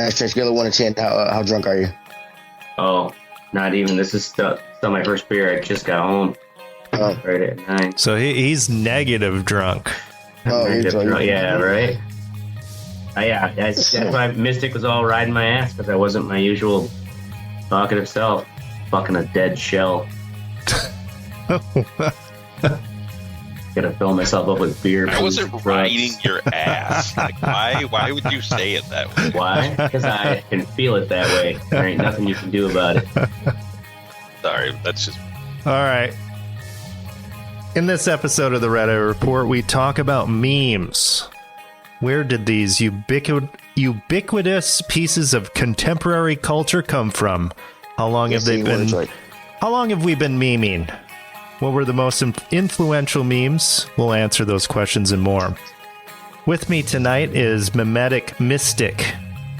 Ashtray, scale of 1 to 10. How drunk are you? Oh, not even. This is still my first beer. I just got home. Oh. Right at 9. So he's negative drunk. Oh, Negative drunk. Yeah, right. That's why Mystic was all riding my ass, because I wasn't my usual talkative self. Fucking a dead shell. Gotta fill myself up with beer. I wasn't riding your ass. Like, why would you say it that way? Why? Because I can feel it that way. There ain't nothing you can do about it. Sorry, that's just... All right. In this episode of the Red Eye Report, we talk about memes. Where did these ubiquitous pieces of contemporary culture come from? How long have they been? How long have we been memeing? What were the most influential memes? We'll answer those questions and more. With me tonight is Memetic Mystic.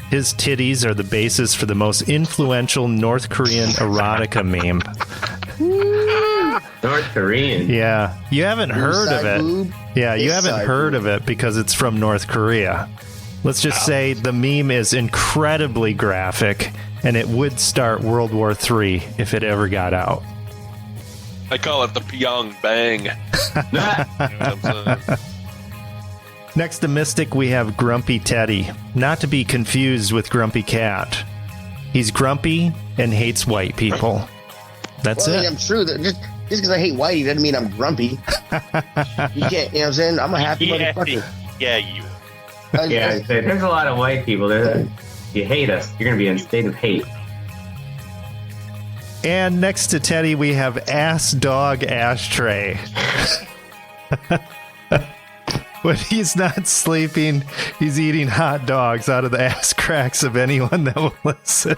His titties are the basis for the most influential North Korean erotica meme. North Korean? Yeah. You haven't heard of it. Boob. Yeah, you This haven't side heard boob. of it because it's from North Korea. Let's just say the meme is incredibly graphic, and it would start World War III if it ever got out. I call it the Pyong Bang. You know what I'm saying? Next to Mystic, we have Grumpy Teddy, not to be confused with Grumpy Cat. He's grumpy and hates white people. That's Well, I it. mean, I'm true. Just because I hate whitey doesn't mean I'm grumpy. You can't, you know what I'm saying? I'm a happy Yeah, motherfucker. yeah, you. Yeah, there's a lot of white people. You hate us. You're going to be in a state of hate. And next to Teddy, we have Ass Dog Ashtray. When he's not sleeping, he's eating hot dogs out of the ass cracks of anyone that will listen.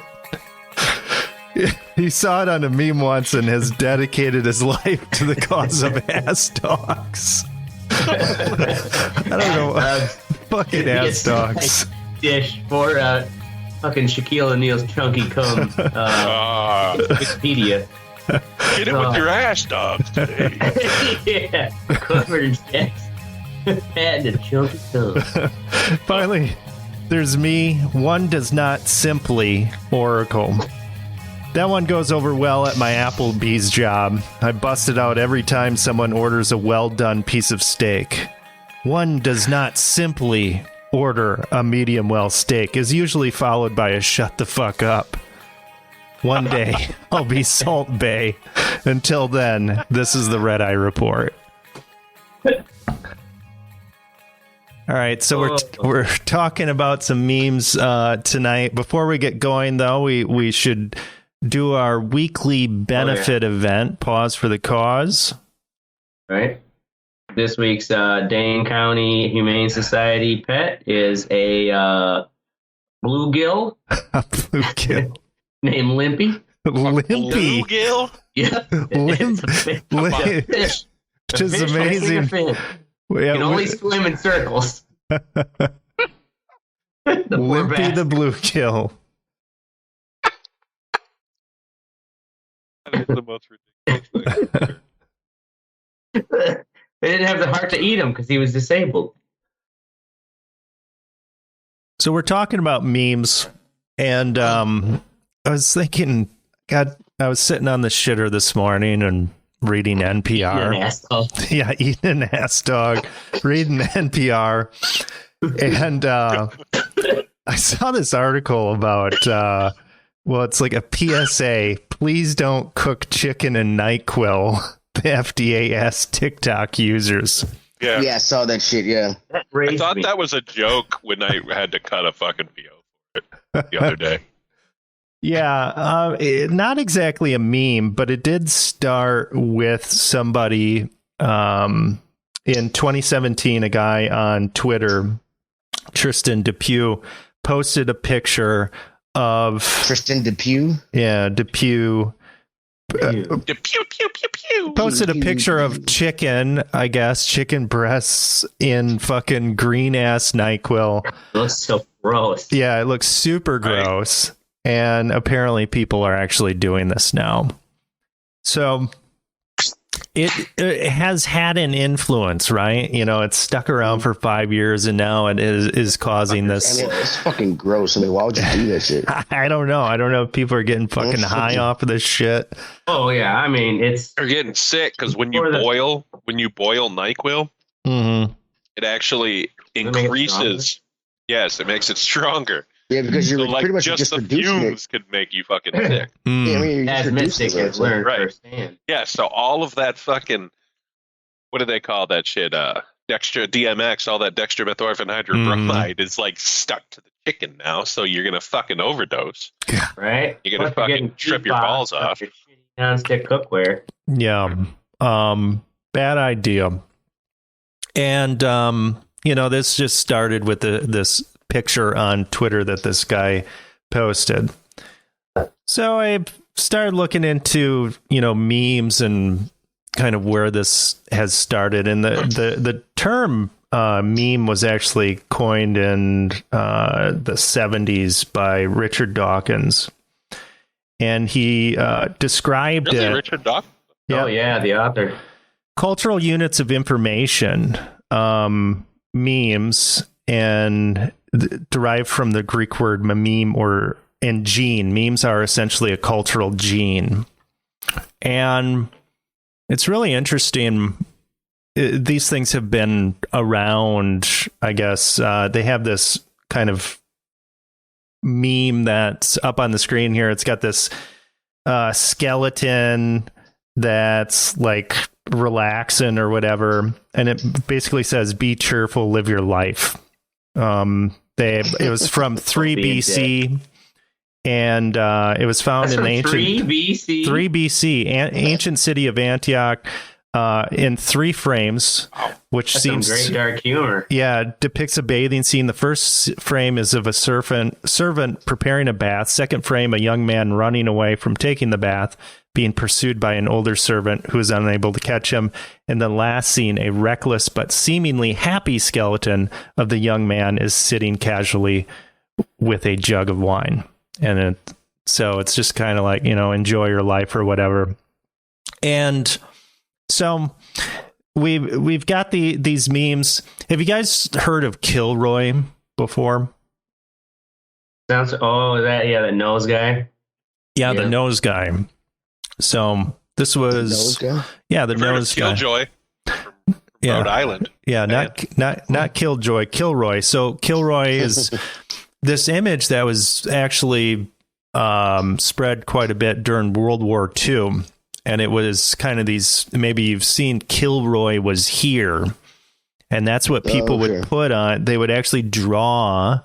He saw it on a meme once and has dedicated his life to the cause of ass dogs. I don't know. Fucking ass dogs. Dish for fucking Shaquille O'Neal's chunky cum. Wikipedia. Get it with your ass dogs today. Yeah. Covered in sex. Patting a chunky cum. Finally, there's me. One does not simply oracle. That one goes over well at my Applebee's job. I bust it out every time someone orders a well-done piece of steak. One does not simply order a medium well steak is usually followed by a shut the fuck up. One day, I'll be Salt Bay. Until then, this is the Red Eye Report. All right, so we're talking about some memes tonight. Before we get going, though, we should do our weekly benefit event. Pause for the cause. Right. This week's Dane County Humane Society pet is a bluegill Bluegill. named Limpy. Limpy. Bluegill? Yeah. Which is amazing. You can only swim in circles. The poor Limpy bastard. the bluegill. That is the most ridiculous thing. They didn't have the heart to eat him because he was disabled. So we're talking about memes, and I was thinking, God, I was sitting on the shitter this morning and reading NPR. Yeah, eating an ass dog, reading NPR. And I saw this article about, well, it's like a PSA. Please don't cook chicken in NyQuil. The FDA asked TikTok users. Yeah. Yeah, I saw that shit, yeah. I thought that was a joke when I had to cut a fucking PO for it the other day. Yeah, not exactly a meme, but it did start with somebody in 2017. A guy on Twitter, Tristan Depew, posted a picture of Tristan Depew? Yeah, Depew. Pew, pew, pew, pew. Posted a picture of chicken, I guess, chicken breasts in fucking green ass NyQuil. Looks so gross. Yeah, it looks super gross. And apparently people are actually doing this now. So it has had an influence, right? You know, it's stuck around for 5 years, and now it is causing this. I mean, it's fucking gross. I mean, why would you do that shit? I don't know. I don't know if people are getting fucking high off of this shit. Oh yeah, I mean They're getting sick because when you boil NyQuil, it actually increases. Yes, it makes it stronger. Yeah, because you're so, pretty much just the reducing fumes could make you fucking sick. Yeah, I mean, as Mystic has learned firsthand. Yeah, so all of that fucking, what do they call that shit? DMX, all that dextromethorphan hydrobromide is like stuck to the chicken now, so you're gonna fucking overdose. Right? You're gonna fucking trip your balls off. Your shitty non-stick cookware. Yeah. Bad idea. And you know, this just started with this picture on Twitter that this guy posted. So I started looking into, you know, memes and kind of where this has started. And the term meme was actually coined in the 70s by Richard Dawkins. And he described it. Richard Dawkins? Yeah. Oh, yeah, the author. Cultural units of information, memes, and derived from the Greek word meme and gene. Memes are essentially a cultural gene. And it's really interesting. These things have been around, I guess. They have this kind of meme that's up on the screen here. It's got this skeleton that's like relaxing or whatever. And it basically says, be cheerful, live your life. It was from 3 BC, and it was found in the ancient 3 BC, ancient city of Antioch, in 3 frames, which That's seems some great dark humor. Yeah, depicts a bathing scene. The first frame is of a servant preparing a bath. Second frame, a young man running away from taking the bath, being pursued by an older servant who is unable to catch him. And the last scene, a reckless but seemingly happy skeleton of the young man is sitting casually with a jug of wine. And so it's just kind of like, you know, enjoy your life or whatever. And so we've got these memes. Have you guys heard of Kilroy before? That nose guy. Yeah, the nose guy. So this was the nose guy. Killjoy from Rhode Island. Yeah, not Killjoy, Kilroy. So Kilroy is this image that was actually spread quite a bit during World War II. And it was kind of these, maybe you've seen Kilroy was here. And that's what people would put on. They would actually draw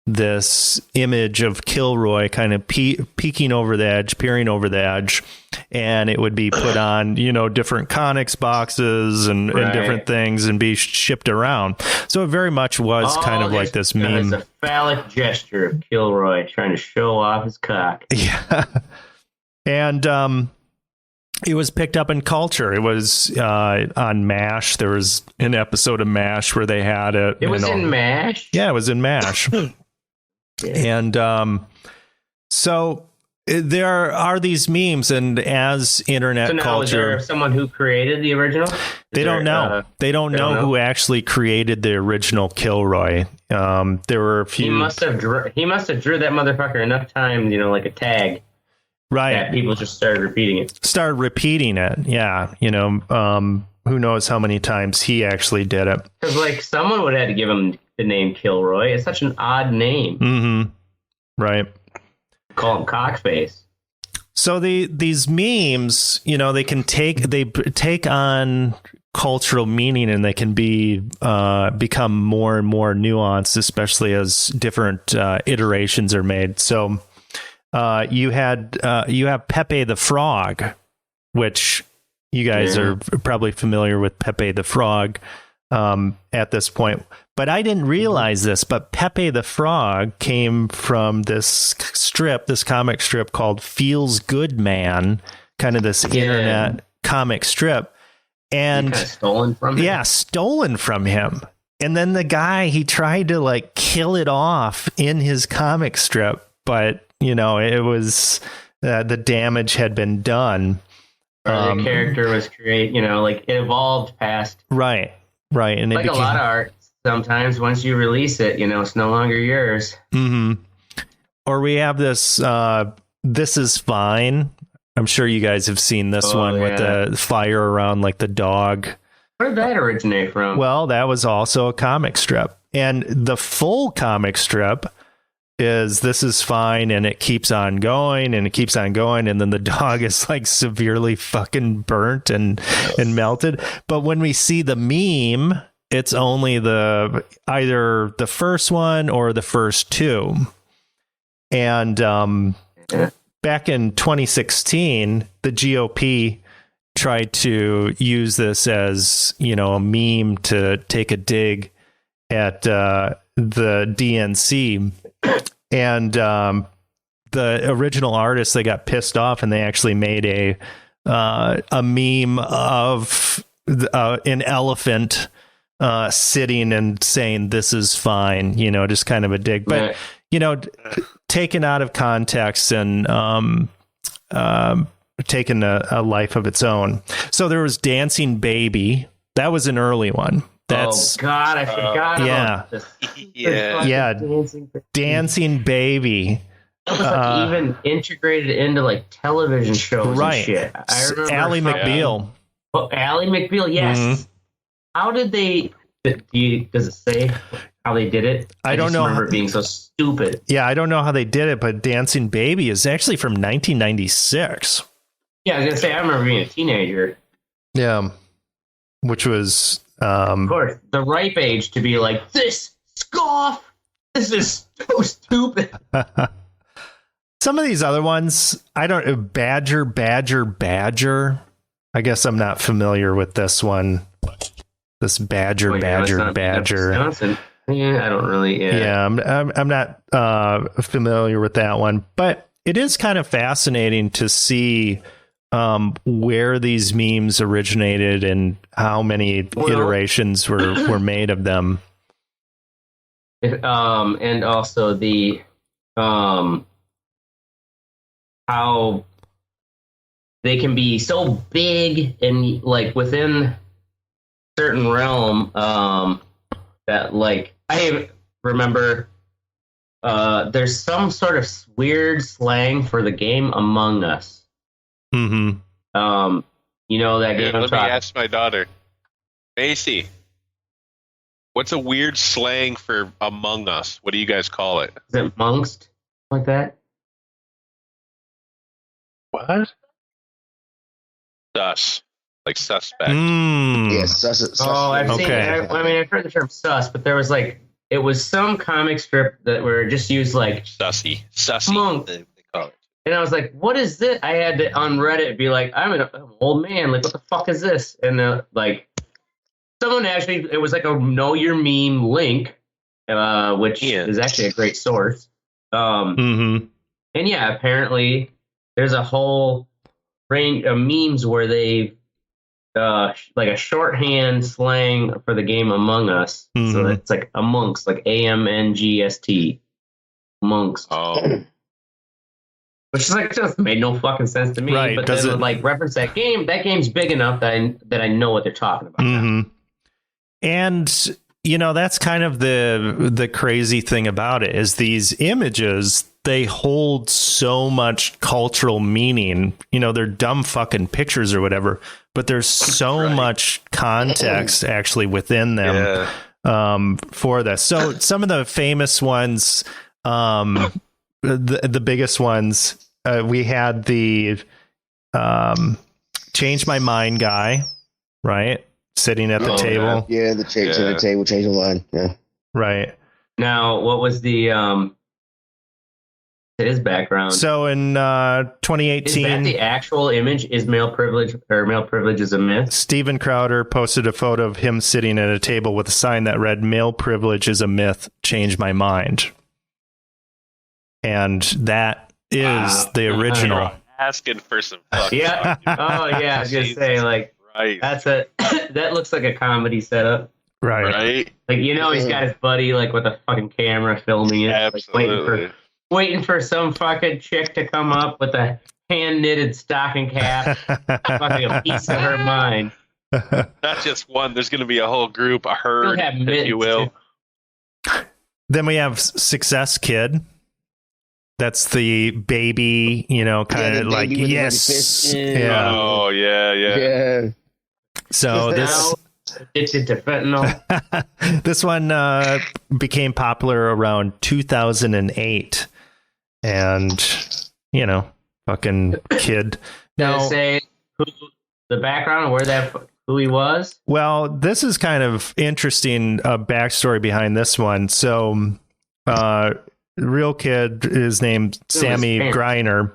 this image of Kilroy kind of peeking over the edge, peering over the edge. And it would be put on, you know, different Connex boxes and different things and be shipped around. So it very much was kind of like this meme. It's a phallic gesture of Kilroy trying to show off his cock. Yeah. And, it was picked up in culture. It was on MASH. There was an episode of MASH where they had it. It was in MASH? Yeah, it was in MASH. And so there are these memes, and as internet culture... Is there someone who created the original? They don't know. They don't know who actually created the original Kilroy. There were a few... He must have drew that motherfucker enough times, you know, like a tag. Right. Yeah, people just started repeating it. Yeah. You know, who knows how many times he actually did it. Because, like, someone would have to give him the name Kilroy. It's such an odd name. Mm-hmm. Right. Call him Cockface. So these memes, you know, they take on cultural meaning, and they can become more and more nuanced, especially as different iterations are made. So you have Pepe the Frog, which you guys are probably familiar with Pepe the Frog at this point. But I didn't realize this, but Pepe the Frog came from this comic strip called Feels Good Man, kind of this internet comic strip. And kind of stolen from him? Yeah, stolen from him. And then the guy, he tried to like kill it off in his comic strip, but you know, it was the damage had been done. Or the character was created, like it evolved past. Right. And like a lot of art, sometimes once you release it, it's no longer yours. Mm-hmm. Or we have this, This Is Fine. I'm sure you guys have seen this one with the fire around like the dog. Where did that originate from? Well, that was also a comic strip. And the full comic strip is This Is Fine, and it keeps on going, and it keeps on going, and then the dog is like severely fucking burnt and melted. But when we see the meme, it's only either the first one or the first two. And back in 2016, the GOP tried to use this as, a meme to take a dig at the DNC. And the original artists, they got pissed off, and they actually made a meme of an elephant sitting and saying "This is fine," just kind of a dig, but taken out of context and taken a life of its own. So there was Dancing Baby. That was an early one. That's, oh God, I forgot about this. Dancing Baby. It was like even integrated into like television shows and shit. I remember Ally McBeal. Oh, Ally McBeal, yes. Mm-hmm. How did they? Does it say how they did it? I don't know. Remember it being so stupid. Yeah, I don't know how they did it, but Dancing Baby is actually from 1996. Yeah, I was gonna say I remember being a teenager. Yeah, which was. Of course, the ripe age to be like, this scoff. This is so stupid. Some of these other ones, I don't. Badger. I guess I'm not familiar with this one. This Badger. Yeah, I don't really. Yeah, I'm not familiar with that one, but it is kind of fascinating to see where these memes originated and how many iterations were made of them. And also the how they can be so big and like within certain realm that like I remember there's some sort of weird slang for the game Among Us. Mm-hmm. That game. Let me ask my daughter, Macy, what's a weird slang for Among Us? What do you guys call it? Is it amongst like that? What? Sus, like suspect. Yes, sus. Oh, I've seen. I've heard the term sus, but there was like it was some comic strip that were just used like sussy, monk. They call it. And I was like, what is this? I had to on Reddit be like, I'm an old man. Like, what the fuck is this? And like, someone actually, it was like a Know Your Meme link, which is actually a great source. And yeah, apparently there's a whole range of memes where they like a shorthand slang for the game Among Us. So it's like amongst, like AMNGST. Amongst. Oh. Which is like just made no fucking sense to me. Right, but then would like reference that game. That game's big enough that I know what they're talking about. Now. And that's kind of the crazy thing about it is these images, they hold so much cultural meaning. They're dumb fucking pictures or whatever, but there's so much context actually within them for this. So some of the famous ones. The biggest ones, we had the Change My Mind guy, right? Sitting at the table. Yeah, the table, change my mind. Yeah. Right. Now, what was his background? So in 2018... Is that the actual image? Is male privilege is a myth? Steven Crowder posted a photo of him sitting at a table with a sign that read, "Male privilege is a myth, change my mind." And that is the original. Asking for some fucking yeah. Oh yeah, I was gonna say like that looks like a comedy setup. Right. Like he's got his buddy like with a fucking camera filming it, absolutely. Like, waiting for some fucking chick to come up with a hand knitted stocking cap, fucking a piece of her mind. Not just one. There's going to be a whole group, a herd, She'll have if you will. Then we have Success Kid. That's the baby, kind of the like, baby with the yes. fist. Yeah. Oh, yeah. Yeah. So this Addicted to fentanyl. this one became popular around 2008. And, fucking kid. Now, Now, say the background of who he was. well, this is kind of interesting backstory behind this one. So, real kid is named Sammy Griner.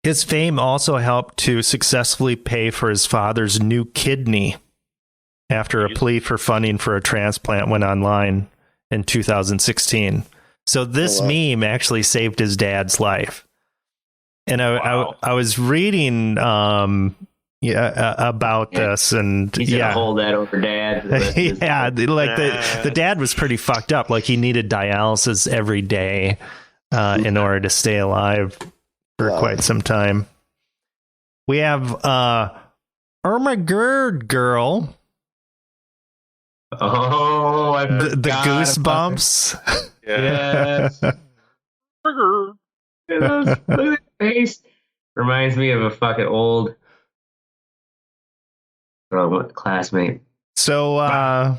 His fame also helped to successfully pay for his father's new kidney after a plea for funding for a transplant went online in 2016. So this meme actually saved his dad's life. And I was reading about this, and He's gonna hold that over dad. yeah, like the dad was pretty fucked up. Like he needed dialysis every day in order to stay alive for quite some time. We have Irma Gerd girl. Oh, I The forgot goosebumps. Yes. Look at that face. Reminds me of a fucking old classmate. So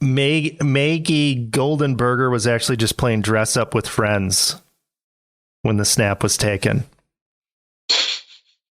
Maggie Goldenberger was actually just playing dress up with friends when the snap was taken.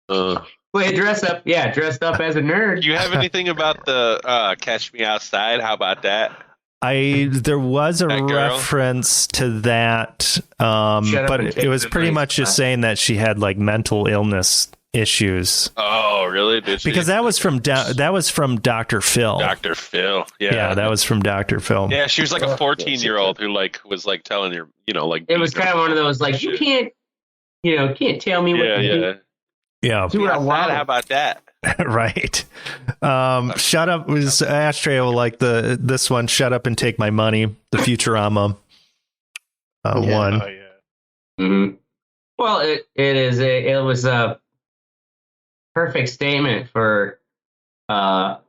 Wait, dressed up as a nerd. Do you have anything about the Catch Me Outside? How about that? There was a That girl? reference to that, but it was pretty much just saying that she had like mental illness issues. Oh, really? Did she? Because that was from Dr. Phil. Dr. Phil. Yeah, that was from Dr. Phil. Yeah, she was like a 14-year-old who was telling her, It was kind of one of those like you can't tell me what to do. Yeah. Do what I want. How about that? Right. Shut up was Ashtray will like this one. Shut up and take my money. The Futurama one. Oh, yeah. Mm-hmm. Well, it was a perfect statement for that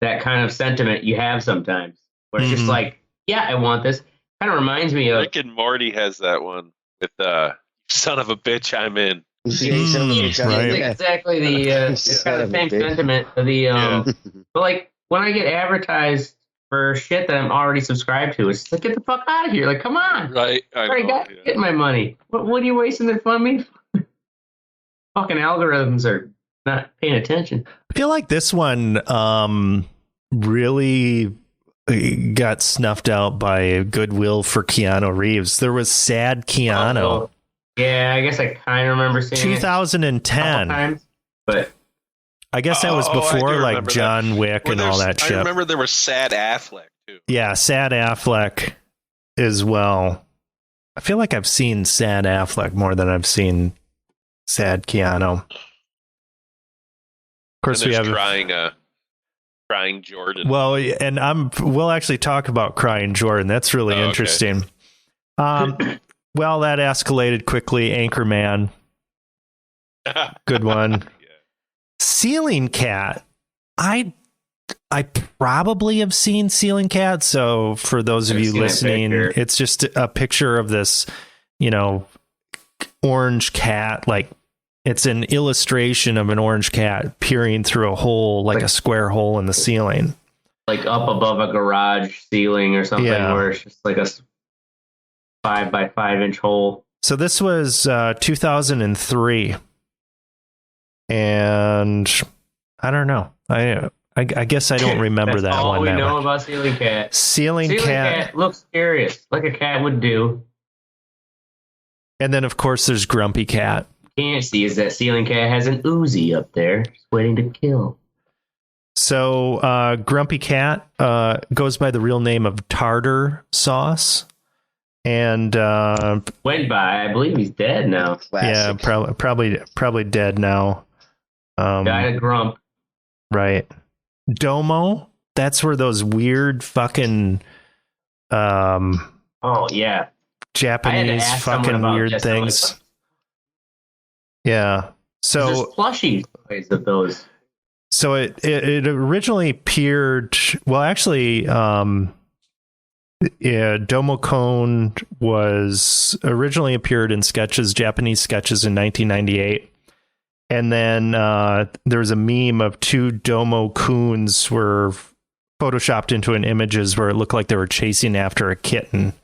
kind of sentiment you have sometimes, where it's just like, yeah, I want this. Kind of reminds me of Rick and Morty has that one with son of a bitch, I'm in. Right. Exactly it's kind of the same sentiment. But like when I get advertised for shit that I'm already subscribed to, it's like, get the fuck out of here! Like, come on, Right? I already got getting my money. What are you wasting it on me? Fucking algorithms are not paying attention. I feel like this one really got snuffed out by goodwill for Keanu Reeves. There was Sad Keanu. Oh, yeah, I guess I kind of remember seeing 2010. times, but I guess that was I before do like remember John that. Wick and all that shit. I remember there was Sad Affleck too. Yeah, Sad Affleck as well. I feel like I've seen Sad Affleck more than I've seen Sad Keanu. Of course, we have crying Jordan. Well, and we'll actually talk about Crying Jordan. That's really interesting. Well, that escalated quickly. Anchorman, good one. Yeah. Ceiling Cat. I probably have seen Ceiling Cat. So for those of you listening, it's just a picture of this, orange cat. Like it's an illustration of an orange cat peering through a hole, like a square hole in the ceiling, like up above a garage ceiling or something, where it's just like a 5 by 5 inch hole. So this was 2003, and I don't know. I guess I don't remember that all one. We that know much. about Ceiling Cat. Ceiling Cat looks curious, like a cat would do. And then, of course, there's Grumpy Cat. Can't see is that Ceiling Cat has an Uzi up there, just waiting to kill. So Grumpy Cat goes by the real name of Tartar Sauce. And went by. I believe he's dead now. Classic. Yeah, probably dead now. Died of grump. Right. Domo. That's where those weird fucking oh yeah, Japanese ask someone fucking about weird this. I'm like, things. Yeah. there's So plushy toys of those. so it originally appeared, well, actually, yeah, Domocone was originally appeared in Japanese sketches in 1998. And then there was a meme of two Domo-kuns were photoshopped into an images where it looked like they were chasing after a kitten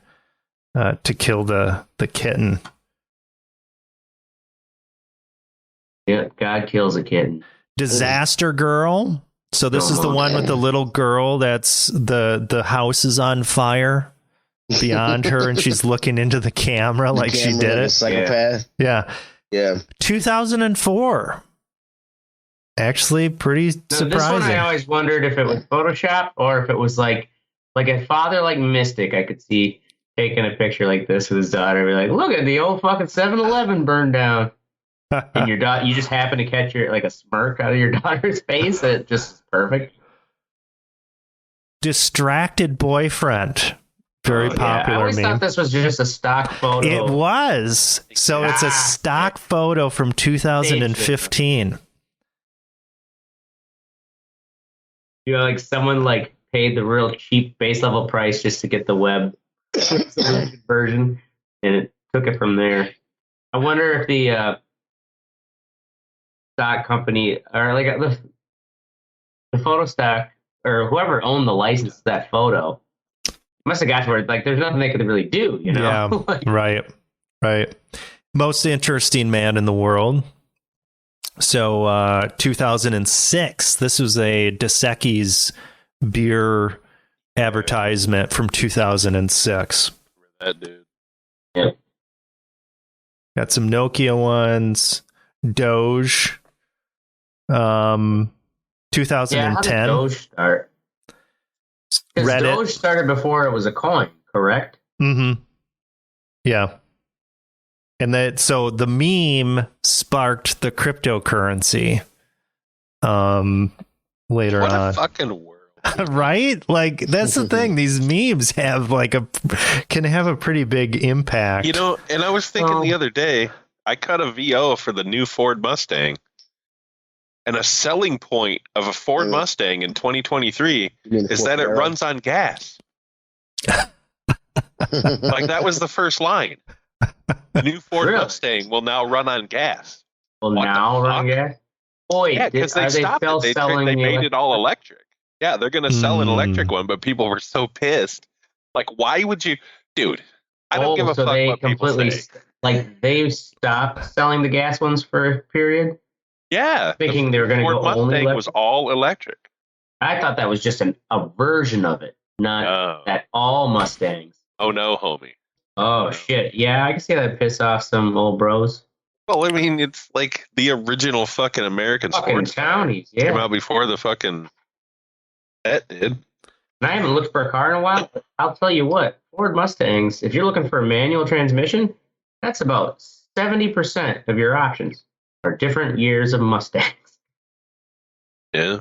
to kill the kitten. Yeah, God kills a kitten. Disaster Girl. So this is the one with the little girl that's the house is on fire beyond her and she's looking into the camera like she did it. Psychopath. Yeah. Yeah. 2004. Actually, pretty surprising. This one I always wondered if it was Photoshop or if it was like a father like Mystic I could see taking a picture like this with his daughter and be like, look at the old fucking 7-Eleven burned down. And your daughter, you just happen to catch a smirk out of your daughter's face. It just is perfect. Distracted Boyfriend. Very popular I always meme. thought this was just a stock photo. It was. So it's a stock photo from 2015. You know, like someone paid the real cheap base level price just to get the web version, and it took it from there. I wonder if the stock company or the photo stock or whoever owned the license to that photo must have got to where there's nothing they could really do, you know? Yeah, right. Most interesting man in the world. So 2006, this was a Dos Equis beer advertisement from 2006. That dude. Yeah. Got some Nokia ones, Doge. 2010. Yeah, how did Doge start? Because Reddit. Doge started before it was a coin, correct? Mm-hmm. Yeah. And so the meme sparked the cryptocurrency later What on. a fucking world. Right? Like, that's the thing. These memes have can have a pretty big impact. You know, and I was thinking the other day, I cut a VO for the new Ford Mustang. And a selling point of a Ford Mustang in 2023 is that it runs on gas. That was the first line. The new Ford Mustang will now run on gas. Run on gas? Boy, yeah, because they stopped it. They made it all electric. Yeah, they're going to sell an electric one, but people were so pissed. Why would you? Dude, I don't give a fuck what people say. They stopped selling the gas ones for a period? Yeah. Thinking they were going to go Ford only Mustang was all electric. I thought that was just a version of it, not that all Mustangs. Oh, no, homie. Oh, shit. Yeah, I can see that piss off some old bros. Well, I mean, it's like the original fucking American sports townies, yeah. Came out before the fucking that did. And I haven't looked for a car in a while. I'll tell you what, Ford Mustangs, if you're looking for a manual transmission, that's about 70% of your options are different years of Mustangs. Yeah.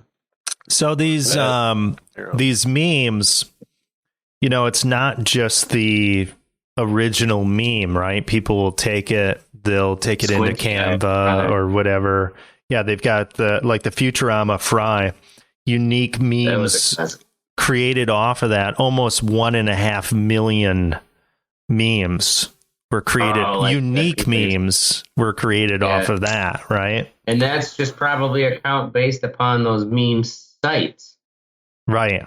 So these memes, it's not just the original meme, right? People will take it, they'll take it into Canva or whatever. Yeah, they've got the Futurama Fry, unique memes created off of that. Almost 1.5 million memes were created. Unique memes were created off of that, right? And that's just probably a count based upon those meme sites. Right.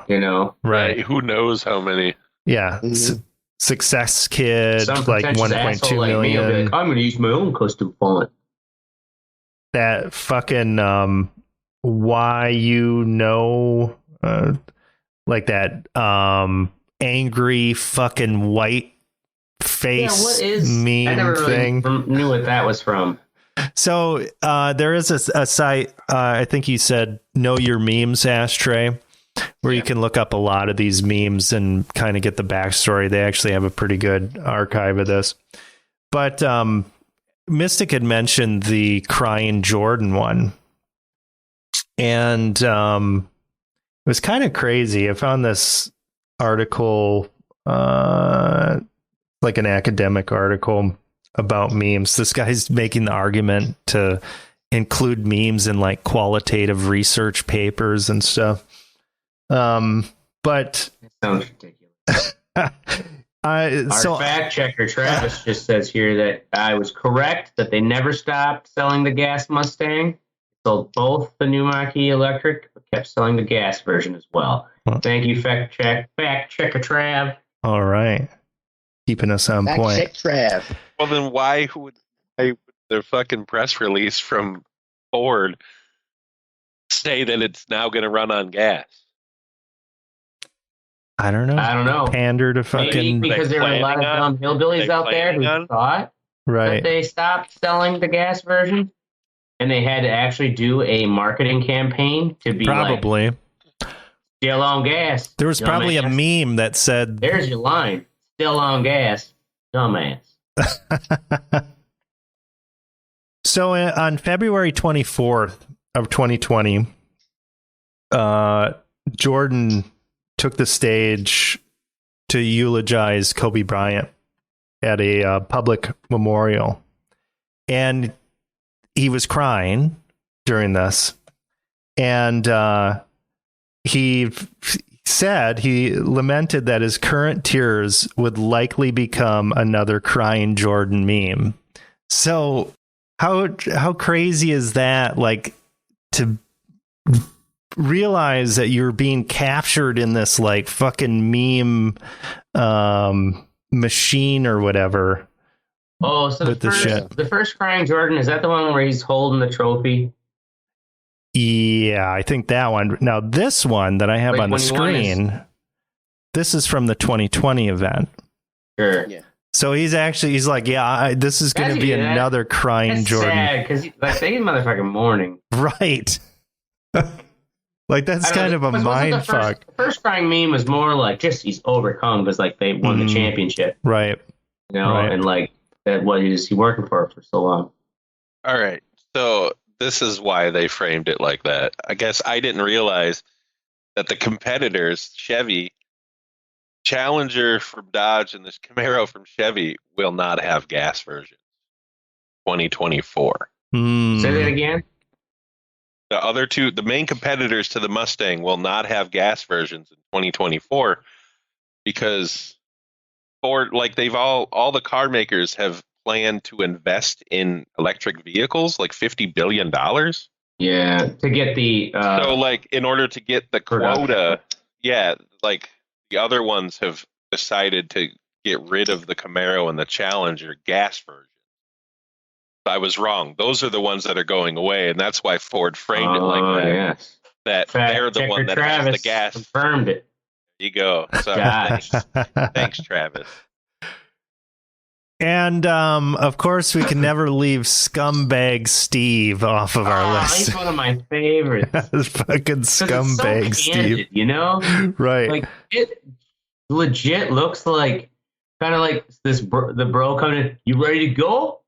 Right. Who knows how many? Yeah. Mm-hmm. Success Kid, Some 1.2 million. I'm going to use my own custom font. That fucking that angry fucking white face meme I never thing. Knew what that was from. So there is a site, I think you said Know Your Memes Ashtray, where you can look up a lot of these memes and kind of get the backstory. They actually have a pretty good archive of this. But Mystic had mentioned the Crying Jordan one. And it was kind of crazy. I found this article, like an academic article about memes. This guy's making the argument to include memes in like qualitative research papers and stuff. But That sounds ridiculous. Our fact checker Travis just says here that I was correct that they never stopped selling the gas Mustang. Sold both the new Mach-E electric, but kept selling the gas version as well. Thank you, fact checker Trav. All right, keeping us on Fact point. check Trav. Well, then why would the fucking press release from Ford say that it's now going to run on gas? I don't know. Pander to Maybe fucking because there were a lot of dumb hillbillies out there who thought that they stopped selling the gas version, and they had to actually do a marketing campaign to be probably like, still on gas. There was probably a meme that said, "There's your line, still on gas, dumbass." So on February 24th of 2020, Jordan took the stage to eulogize Kobe Bryant at a public memorial. And he was crying during this. And he lamented that his current tears would likely become another crying Jordan meme. So how crazy is that? Like, to realize that you're being captured in this like fucking meme machine or whatever. Oh, so the first crying Jordan, is that the one where he's holding the trophy? Yeah, I think that one. Now this one that I have on the screen, this is from the 2020 event. Sure. Yeah. So he's like, yeah, this is going to be another crying Jordan. Sad because like they motherfucking mourning. Right. Like that's kind of a mind fuck. The first crying meme was more like just he's overcome because like they won the championship. Right. You know, and like that what is he working for so long? All right. So this is why they framed it like that. I guess I didn't realize that the competitors, Chevy, Challenger from Dodge, and this Camaro from Chevy will not have gas versions. 2024. Say that again. The other two, the main competitors to the Mustang, will not have gas versions in 2024 because Ford, like they've all the car makers have planned to invest in electric vehicles, like $50 billion. Yeah, to get the so like in order to get the quota, like the other ones have decided to get rid of the Camaro and the Challenger gas version. I was wrong. Those are the ones that are going away, and that's why Ford framed it like that. Yes. That they're the one that Travis has the gas. Confirmed it. There you go. So, thanks, Travis. And of course, we can never leave Scumbag Steve off of our list. He's one of my favorites. Fucking Scumbag so Steve. candid, you know, right? Like it legit looks like kind of like this. The bro coming in. You ready to go?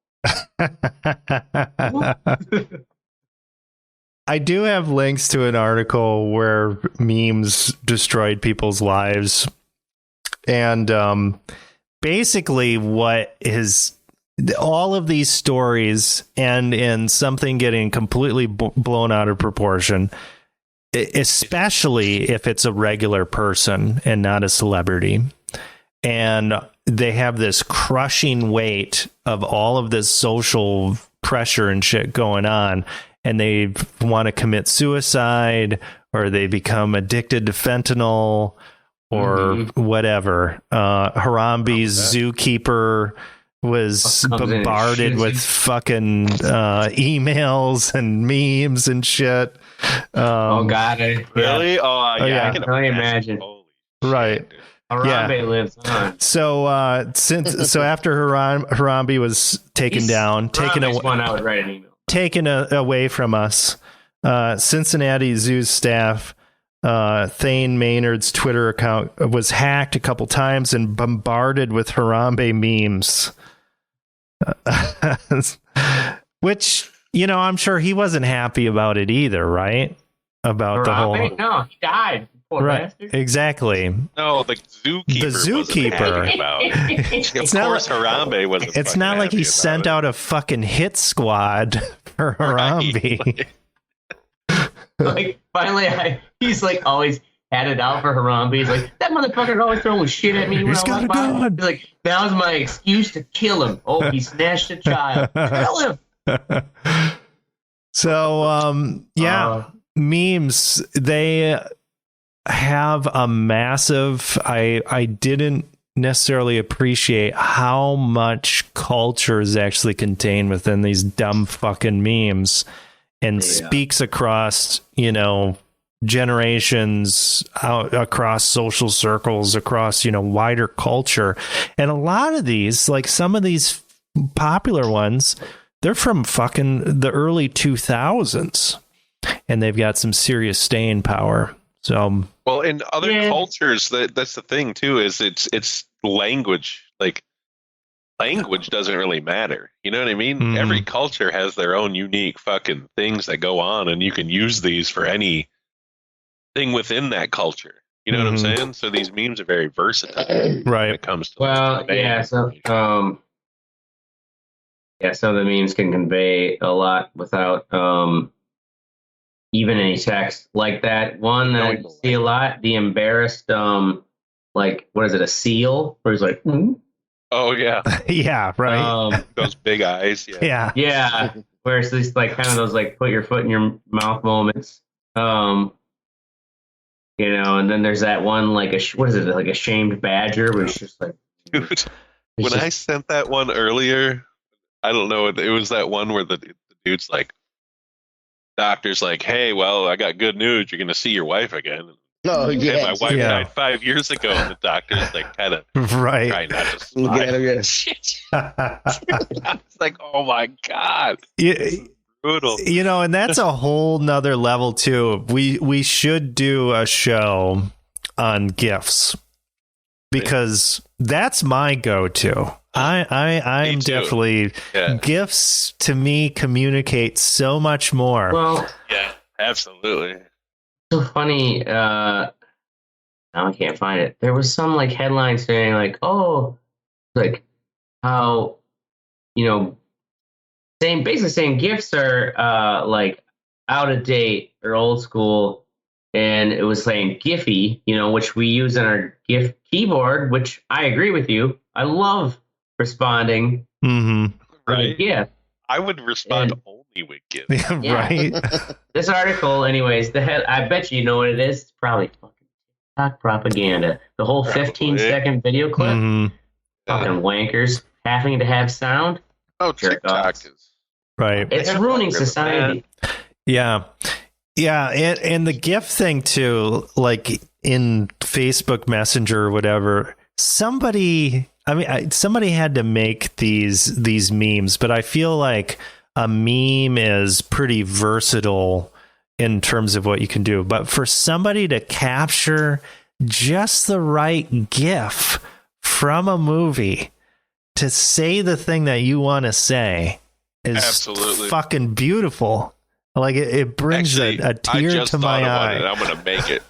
I do have links to an article where memes destroyed people's lives, and basically what is all of these stories end in something getting completely blown out of proportion, especially if it's a regular person and not a celebrity. And they have this crushing weight of all of this social pressure and shit going on, and they want to commit suicide, or they become addicted to fentanyl, or whatever. Harambe's zookeeper was bombarded with fucking emails and memes and shit. Oh God! Really? Oh yeah. I can only imagine. Right. Harambe lives on. So after Harambe was taken down, taken away from us, Cincinnati Zoo's staff, Thane Maynard's Twitter account was hacked a couple times and bombarded with Harambe memes, which, you know, I'm sure he wasn't happy about it either, right? About Harambe, no, he died Poor Right. bastard. Exactly. No, the zookeeper. The zookeeper. Wasn't happy about. Of course, Harambe wasn't. It's not like he sent out a fucking hit squad for Harambe. Like, finally, he's like always had it out for Harambe. He's like, that motherfucker's always throwing shit at me when He's I got walk a by. gun. He's like, that was my excuse to kill him. Oh, he snatched a child. Kill him. So, memes, they have a massive, I didn't necessarily appreciate how much culture is actually contained within these dumb fucking memes and speaks across, generations, out across social circles, across, wider culture. And a lot of these, like some of these popular ones, they're from fucking the early 2000s, and they've got some serious staying power. So, well, in other cultures, that's the thing too. Is it's language. Like language doesn't really matter. You know what I mean? Mm-hmm. Every culture has their own unique fucking things that go on, and you can use these for any thing within that culture. You know what I'm saying? So these memes are very versatile, right? When it comes to some of the memes can convey a lot without even any text. Like that one that I see a lot, the embarrassed, like, what is it, a seal? Where he's like, oh, yeah. Yeah, right. Those big eyes. Yeah. Yeah. Where it's just like kind of those, like, put your foot in your mouth moments. And then there's that one, like, what is it, like a shamed badger, where it's just like, dude, when I sent that one earlier, I don't know. It was that one where the dude's like, doctor's like, hey, well, I got good news. You're going to see your wife again. Oh, yeah. My wife died 5 years ago. And the doctor's like, kind of trying not to smile. Shit. It's like, oh my God. Brutal. And that's a whole nother level too. We should do a show on GIFs, because that's my go-to. I'm definitely GIFs to me communicate so much more. Well, yeah, absolutely. So funny. Now I can't find it. There was some like headline saying like, oh, like how, basically saying GIFs are like out of date or old school. And it was saying Giphy, which we use in our GIF keyboard, which I agree with you. I love responding with a GIF. I would respond only with GIF. Right. This article, anyways, I bet you know what it is. It's probably fucking TikTok propaganda. The whole 15-second video clip. Fucking wankers having to have sound. Oh, TikTok is right. It's ruining society. Yeah. Yeah, and the GIF thing too, like in Facebook Messenger or whatever, somebody had to make these memes, but I feel like a meme is pretty versatile in terms of what you can do. But for somebody to capture just the right GIF from a movie to say the thing that you want to say is absolutely fucking beautiful. Like it brings a tear to my eye. I'm gonna make it.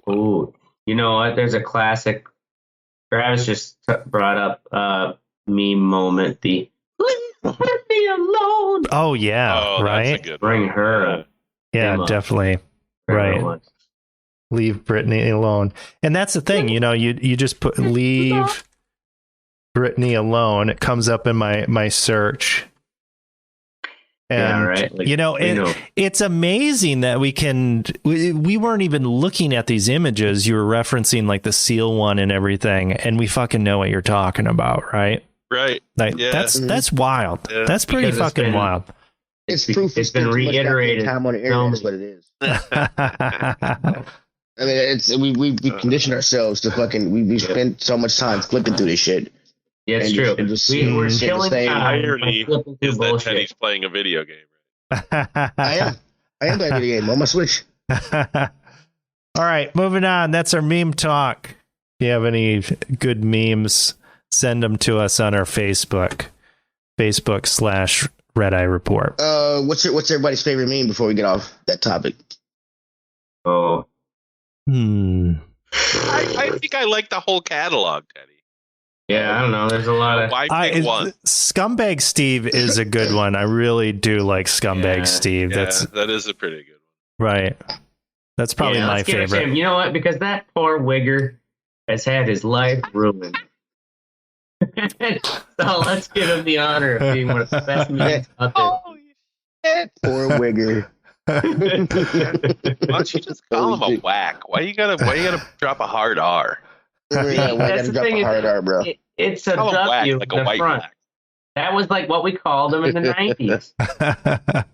Ooh, you know what? There's a classic. Travis just brought up meme moment. The "Leave me alone." Oh yeah, right. Bring her up. Yeah, definitely. Right. Leave Brittany alone, and that's the thing. You just put leave Brittany alone. It comes up in my search. And, it's amazing that we weren't even looking at these images. You were referencing like the seal one and everything, and we fucking know what you're talking about, right? Right. Like, that's wild. Yeah. That's pretty fucking wild. It's proof. It's been reiterated. Time on the internet is what it is. I mean, we conditioned ourselves to fucking. We spent so much time flipping through this shit. Yeah, it's true. We're killing time. Irony is that Teddy's playing a video game. I am playing a video game on my Switch. All right, moving on. That's our meme talk. If you have any good memes, send them to us on our Facebook/Red Eye Report. What's everybody's favorite meme before we get off that topic? Oh, I think I like the whole catalog, Teddy. Yeah, I don't know. There's a lot of. Why pick one? Scumbag Steve is a good one. I really do like Scumbag Steve. That is a pretty good one. Right. That's probably my favorite. You know what? Because that poor Wigger has had his life ruined. So let's give him the honor of being one of the best men out there. Oh, shit. Poor Wigger. Why don't you just call him a whack? Why you gotta drop a hard R? Yeah, why That's gotta the drop thing. a hard R, bro? It's a Call him whack, W like in a the white front. whack. That was like what we called him in the 90s.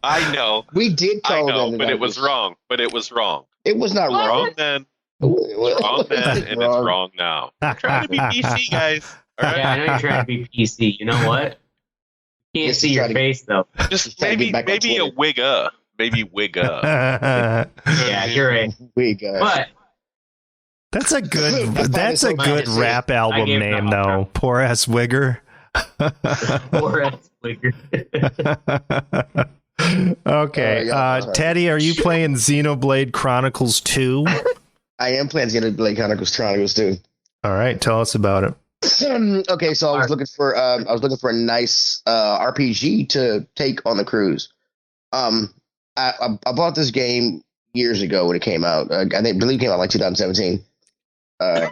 I know. We did call them, but it was wrong. It was not Wrong wrong. then. Wrong then, and it's wrong now. I'm trying to be PC, guys. All right? Yeah, I know you're trying to be PC. You know what? You can't see your face, though. Just maybe a wigga. Maybe wigga. Yeah, you're right. But that's a good rap album name, though. Poor ass Wigger. Poor ass Wigger. Okay, Teddy, are you playing Xenoblade Chronicles 2? I am playing Xenoblade Chronicles 2. All right, tell us about it. Okay, so I was looking for a nice RPG to take on the cruise. I bought this game years ago when it came out. I believe it came out like 2017. And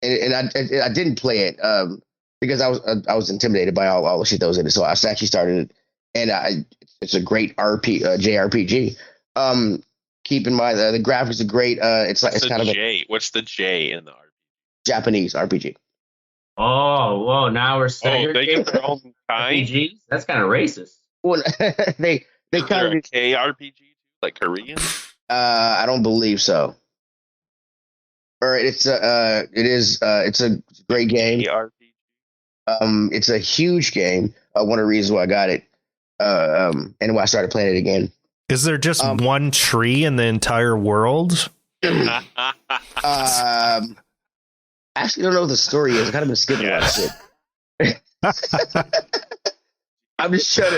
I didn't play it because I was intimidated by all the shit that was in it. So I actually started it, and it's a great JRPG. Keep in mind the graphics are great. It's kind of what's the J in the RPG? Japanese RPG. Oh, whoa! Now we're saying they get their own kind. RPGs. That's kind of racist. Well, they kind of KRPG like Korean. I don't believe so. Or it's a great game. KRPG. It's a huge game. One of the reasons why I got it, and why I started playing it again. Is there just one tree in the entire world? Actually, don't know what the story is. I've kind of been skipping a lot of shit.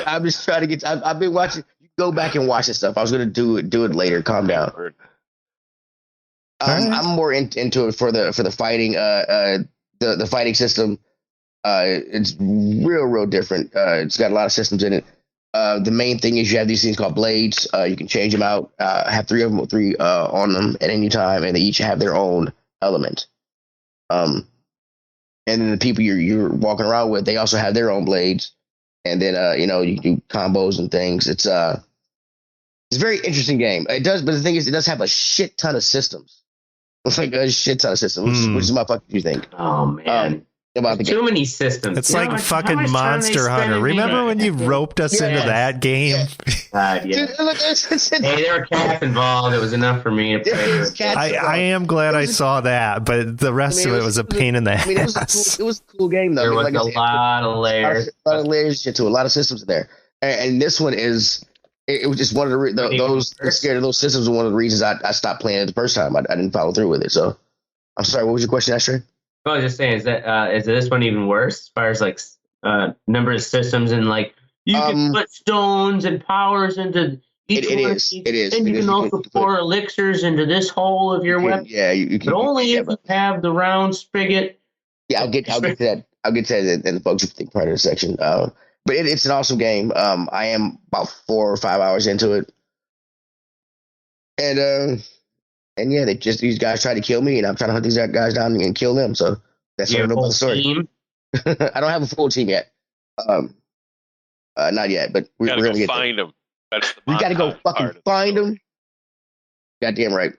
I'm just trying to get. I've been watching. You go back and watch this stuff. I was gonna do it later. Calm down. I'm more into it for the fighting. The fighting system. It's real different. It's got a lot of systems in it. The main thing is you have these things called blades. You can change them out. Have three on them at any time, and they each have their own element. And then the people you're walking around with, they also have their own blades. And then you can do combos and things. It's a very interesting game. It does, but the thing is, it does have a shit ton of systems. It's like a shit ton of systems. Which is my fuck you think? Oh man. About the Too game. many systems. It's like fucking Monster Hunter. Remember when you roped us into that game? God, yeah. Hey, there were cats involved. It was enough for me to play. I am glad I saw that, but the rest of it was a pain in the ass. It was a cool game though. There was a lot of layers. A lot of layers shit to it. A lot of systems in there. And this one is. It was just one of those scared of those systems. Was one of the reasons I stopped playing it the first time. I didn't follow through with it. So I'm sorry. What was your question, Asher? I was just saying, is this one even worse as far as like number of systems and like you can put stones and powers into each one of these, and you can also pour elixirs into this hole of your weapon. Yeah, you can. But only if you have the round spigot. Yeah, I'll get to that. I'll get to that in the folks who think part of the section. But it's an awesome game. I am about 4 or 5 hours into it, and yeah, these guys try to kill me, and I'm trying to hunt these guys down and kill them. So that's what I know about the story. Team? I don't have a full team yet. Not yet, but we're gonna get find them. We gotta go fucking find them. Goddamn right.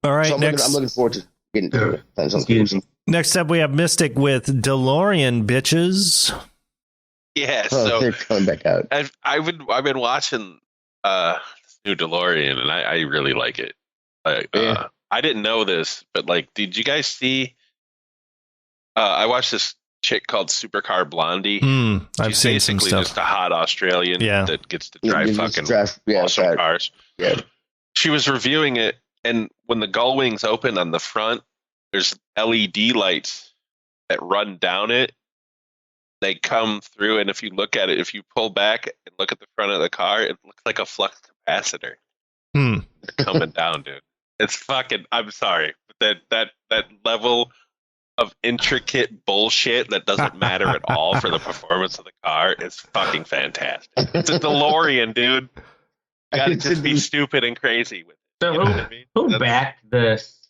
All right, so I'm looking forward to getting to it. Next up, we have Mystic with Delorean, bitches. Yeah, so they're coming back out. I've been watching this new Delorean, and I really like it. I didn't know this, but like, did you guys see? I watched this chick called Supercar Blondie. I've seen some stuff. Just a hot Australian that gets to drive fucking awesome cars. Yeah. She was reviewing it, and when the gull wings open on the front, there's LED lights that run down it. They come through, and if you look at it, if you pull back and look at the front of the car, it looks like a flux capacitor coming down, dude. It's fucking. I'm sorry, but that level of intricate bullshit that doesn't matter at all for the performance of the car is fucking fantastic. It's a DeLorean, dude. You gotta just be stupid and crazy with it. So who backed this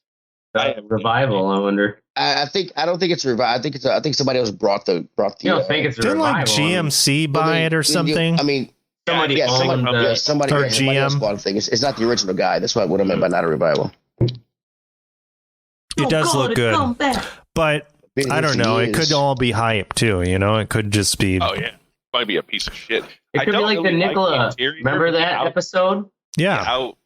revival? I wonder. I don't think it's a revival. I think somebody else brought the. You don't think it's a Didn't revival? like GMC buy it or something? I mean, somebody owned somebody or somebody else GM. bought the thing. It's not the original guy. That's what I meant by not a revival. It does look good, but I don't know. It could all be hype too. You know, it could just be. Oh yeah, might be a piece of shit. It could be like the Nikola. Remember that episode? Yeah. Outside.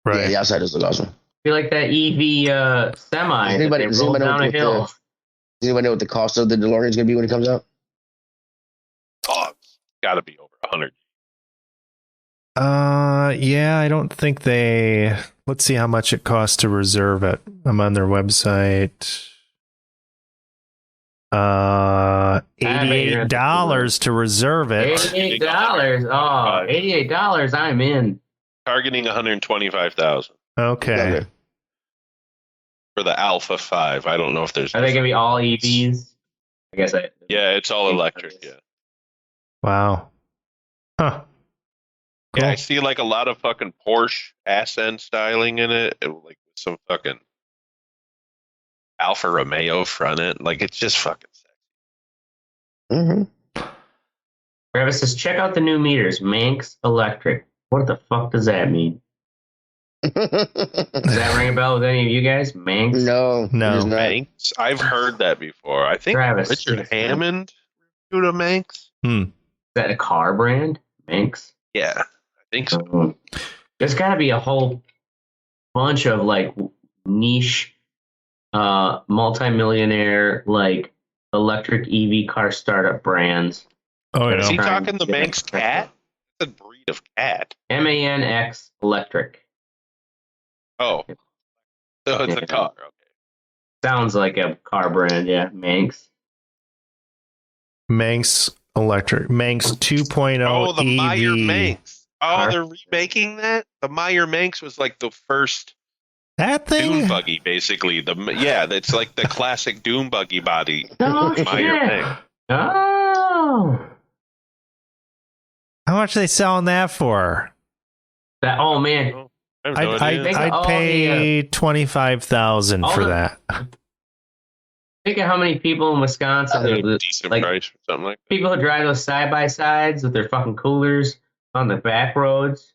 Right. Yeah, the outside does look awesome. Be like that EV semi. Does anybody know what the cost of the DeLorean is going to be when it comes out? Oh, it's got to be over 100. Yeah, I don't think they. Let's see how much it costs to reserve it. I'm on their website. $88 to reserve it. $88. Oh, $88. I'm in. Targeting 125,000 Okay. for the Alpha 5. I don't know if there's. Are they gonna be all EVs? I guess. Yeah, it's all electric. Yeah. Wow. Huh. Cool. Yeah, I see like a lot of fucking Porsche ass end styling in it, and like some fucking Alfa Romeo front end. Like it's just fucking sexy. Mm-hmm. Travis says, check out the new meters, Manx Electric. What the fuck does that mean? Does that ring a bell with any of you guys? Manx? No. Manx. I've heard that before. I think Travis, Richard Hammond reviewed a Manx. Is that a car brand? Manx? Yeah, I think so. There's got to be a whole bunch of like niche, multimillionaire like electric EV car startup brands. Oh, Is he yeah. talking the Manx cat? It's a breed of cat. MANX Electric. Oh, so it's a car. Okay. Sounds like a car brand, yeah. Manx. Manx Electric. Manx 2.0 Oh, the EV. Meyer Manx. Oh, they're remaking that? The Meyer Manx was like the first That thing? Doom buggy, basically. It's like the classic Doom buggy body. Oh, Meyer shit. Manx. Oh. How much are they selling that for? Oh, man. I have no idea. I'd pay $25,000 for that. Think of how many people in Wisconsin, Decent like price or something like that. people who drive those side-by-sides with their fucking coolers on the back roads.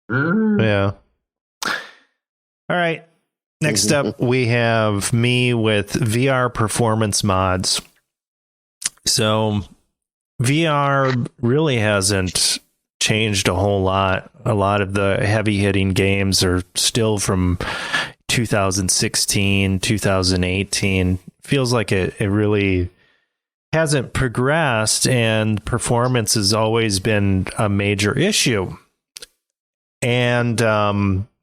Yeah. All right. Next up, we have me with VR performance mods. So VR really hasn't changed a whole lot. A lot of the heavy hitting games are still from 2016, 2018. Feels like it really hasn't progressed, and performance has always been a major issue. And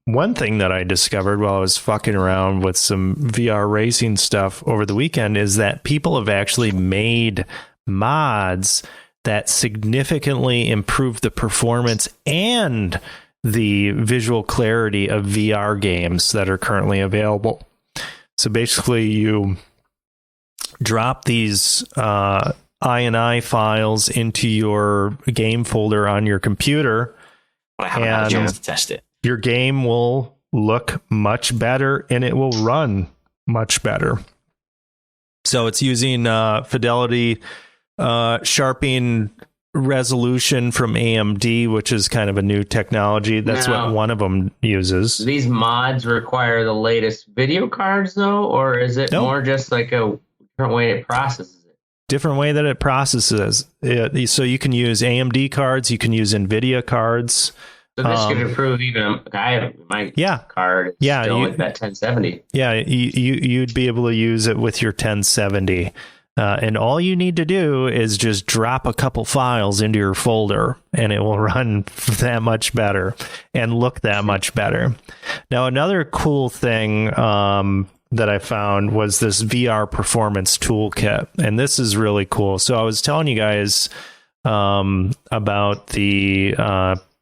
one thing that I discovered while I was fucking around with some VR racing stuff over the weekend is that people have actually made mods that significantly improve the performance and the visual clarity of VR games that are currently available. So basically you drop these INI files into your game folder on your computer, I haven't had a chance to test it. your game will look much better and it will run much better. So it's using fidelity sharpening resolution from AMD, which is kind of a new technology. That's what one of them uses. These mods require the latest video cards, though, or is it more just like a different way it processes it? Different way that it processes. So you can use AMD cards, you can use NVIDIA cards. So this could improve even my card. Yeah, still like that 1070. Yeah, you'd be able to use it with your 1070. And all you need to do is just drop a couple files into your folder and it will run that much better and look that much better. Now, another cool thing that I found was this VR performance toolkit. And this is really cool. So I was telling you guys about the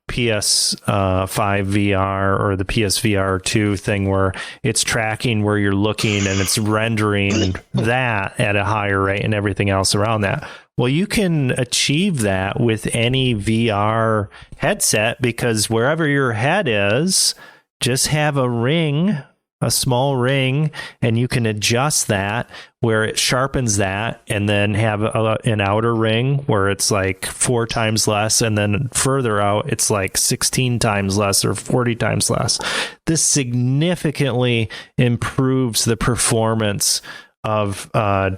PS5 VR or the PSVR 2 thing where it's tracking where you're looking and it's rendering that at a higher rate and everything else around that. Well, you can achieve that with any VR headset because wherever your head is, just have a small ring, and you can adjust that where it sharpens that, and then have an outer ring where it's like 4 times less, and then further out it's like 16 times less or 40 times less. This significantly improves the performance of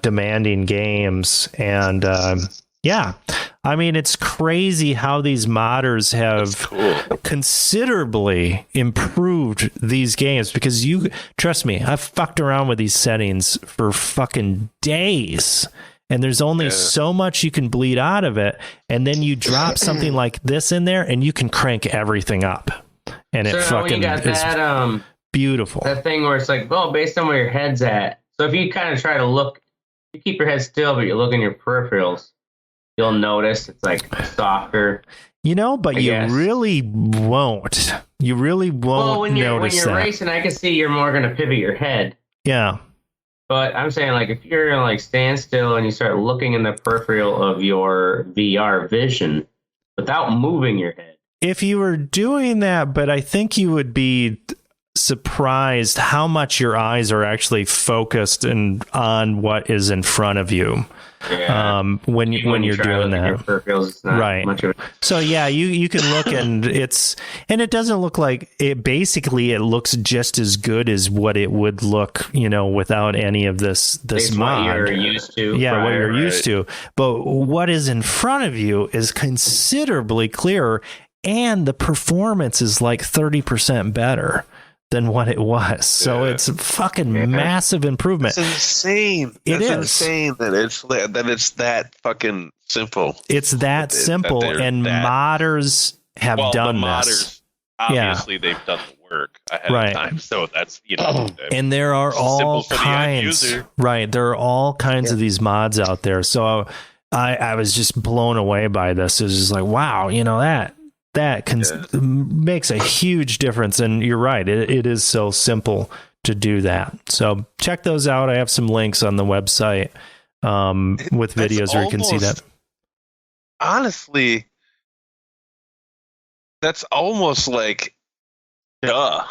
demanding games, and yeah, I mean, it's crazy how these modders have considerably improved these games because trust me, I've fucked around with these settings for fucking days, and there's only so much you can bleed out of it, and then you drop something like this in there and you can crank everything up, and it fucking is beautiful. That thing where it's like, well, based on where your head's at. So if you kind of try to look, you keep your head still, but you look in your peripherals, you'll notice it's like softer. But you really won't. You really won't well, when you're that. racing, I can see you're more going to pivot your head. Yeah. But I'm saying, like, if you're going to, like, stand still and you start looking in the peripheral of your VR vision without moving your head. If you were doing that, but I think you would be surprised how much your eyes are actually focused on what is in front of you. Yeah. When you're doing that, right? Much of it. So yeah, you can look and it doesn't look like it. Basically, it looks just as good as what it would look, without any of this mod. What you're used to, yeah, what you're used to. But what is in front of you is considerably clearer, and the performance is like 30% better than what it was. So it's a fucking massive improvement. It's insane. It's insane that it's that fucking simple. It's that simple, and modders have done this. Obviously, they've done the work ahead of time. So that's and there are all kinds. Right, there are all kinds of these mods out there. So I was just blown away by this. It was just like, wow, that makes a huge difference, and you're right, it is so simple to do that. So check those out. I have some links on the website with videos where you can see that. Honestly, that's almost like duh.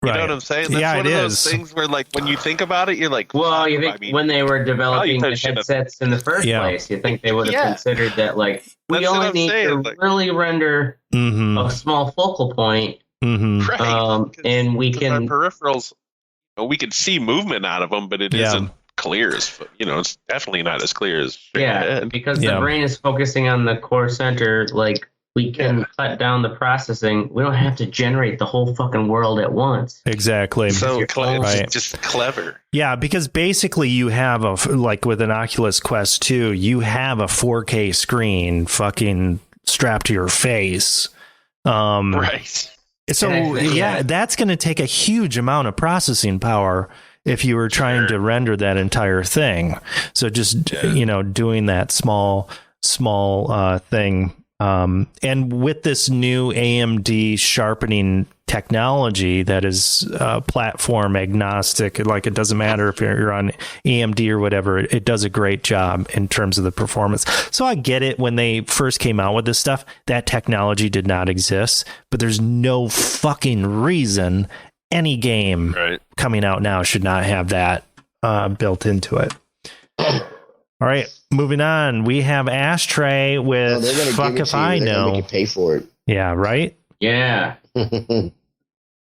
You know what I'm saying? That's one of those things where, like, when you think about it, you're like, well, you think when they were developing the headsets in the first place, you think they would have considered that, like, we only need to really render a small focal point, right? And we can our peripherals. We can see movement out of them, but it isn't clear as it's definitely not as clear as because the brain is focusing on the core center, like. We can cut down the processing. We don't have to generate the whole fucking world at once. Exactly. So just clever. Yeah, because basically you have like with an Oculus Quest 2, you have a 4K screen fucking strapped to your face. Right. So that's going to take a huge amount of processing power if you were trying to render that entire thing. So just doing that small thing. And with this new AMD sharpening technology that is platform agnostic, like it doesn't matter if you're on AMD or whatever, it does a great job in terms of the performance. So I get it. When they first came out with this stuff, that technology did not exist, but there's no fucking reason any game coming out now should not have that built into it. All right, moving on. We have Ashtray with Fuck If I Know. They're gonna make you pay for it. Yeah, right? Yeah.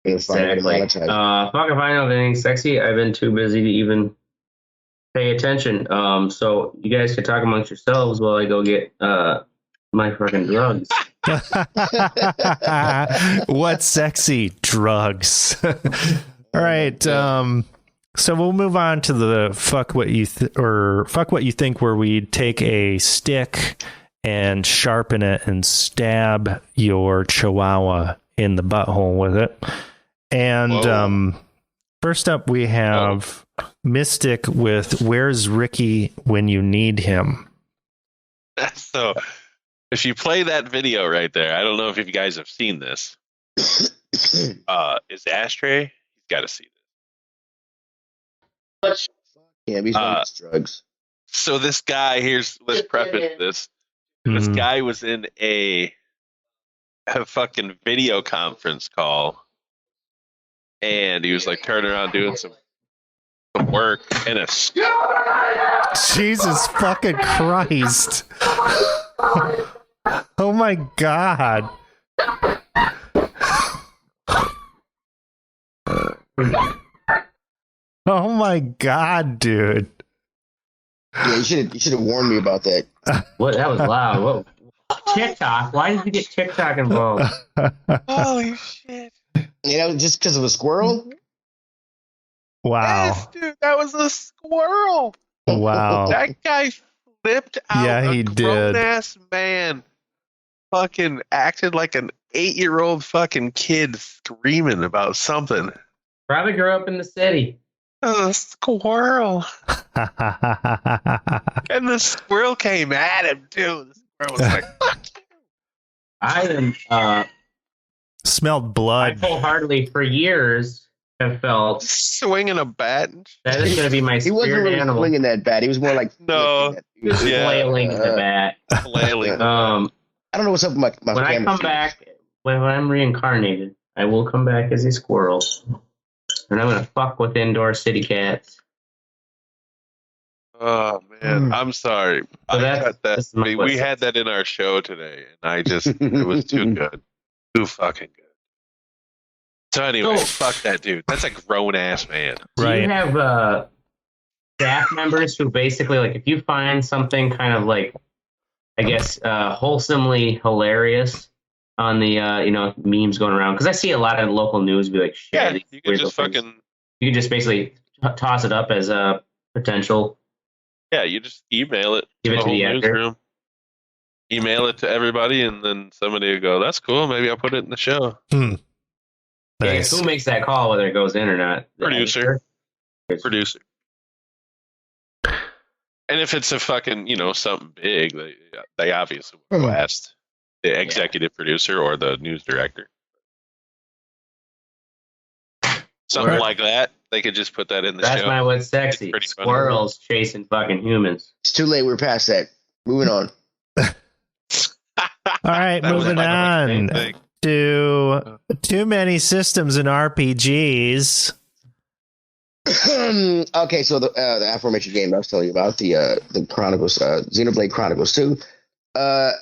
Exactly. Fuck if I know of anything sexy. I've been too busy to even pay attention. So you guys can talk amongst yourselves while I go get my fucking drugs. What sexy drugs? All right. So we'll move on to the fuck what you think, where we take a stick and sharpen it and stab your chihuahua in the butthole with it. And first up, we have Mystic with "Where's Ricky When You Need Him." So If you play that video right there, I don't know if you guys have seen this. Is Ashtray? He's got to see this. Yeah, he's on his drugs. So this guy, let's preface this. This guy was in a fucking video conference call, and he was like turning around doing some work, and Jesus fucking Christ. Oh my God. Oh my God, dude. Yeah, you should have warned me about that. What? That was loud. Whoa. TikTok? Why did you get TikTok involved? holy shit. You know, just because of a squirrel? Wow. Yes, dude, that was a squirrel. Wow. That guy flipped out. Yeah, he did. Grown-ass man fucking acted like an 8-year-old fucking kid screaming about something. Probably grew up in the city. A squirrel. And the squirrel came at him, too. The squirrel was like, fuck you. I smelled blood. wholeheartly for years have felt swinging a bat. that is going to be my He wasn't spirit really animal. swinging that bat. He was more like No. He was Flailing the bat. Flailing. I don't know what's up with my When I camera. come back, when I'm reincarnated, I will come back as a squirrel. And I'm going to fuck with indoor city cats. Oh, man. I'm sorry. So I that's- cut that. that's my We question. had that in our show today, and it was too good. Too fucking good. So anyway, So- fuck that dude. That's a grown-ass man. Do Right. you have staff members who basically, like, if you find something kind of like, I guess, wholesomely hilarious on the, memes going around? Because I see a lot of local news be like, shit. Yeah, these you can weird just things. fucking... You can just basically toss it up as a potential. Yeah, you just email it Give to it the to whole the actor. newsroom. Email it to everybody, and then somebody will go, that's cool, maybe I'll put it in the show. Yeah, Nice. who makes that call, whether it goes in or not? The Producer. editor? Producer. And if it's a fucking, something big, they obviously will ask the executive producer or the news director. Something Right. like that. They could just put that in the That's show. my what's sexy. It's pretty funny. Squirrels chasing fucking humans. It's too late. We're past that. Moving on. All right, That was moving like the same on thing. to too many systems in RPGs. Okay, so the aforementioned game I was telling you about, the Chronicles, Xenoblade Chronicles 2,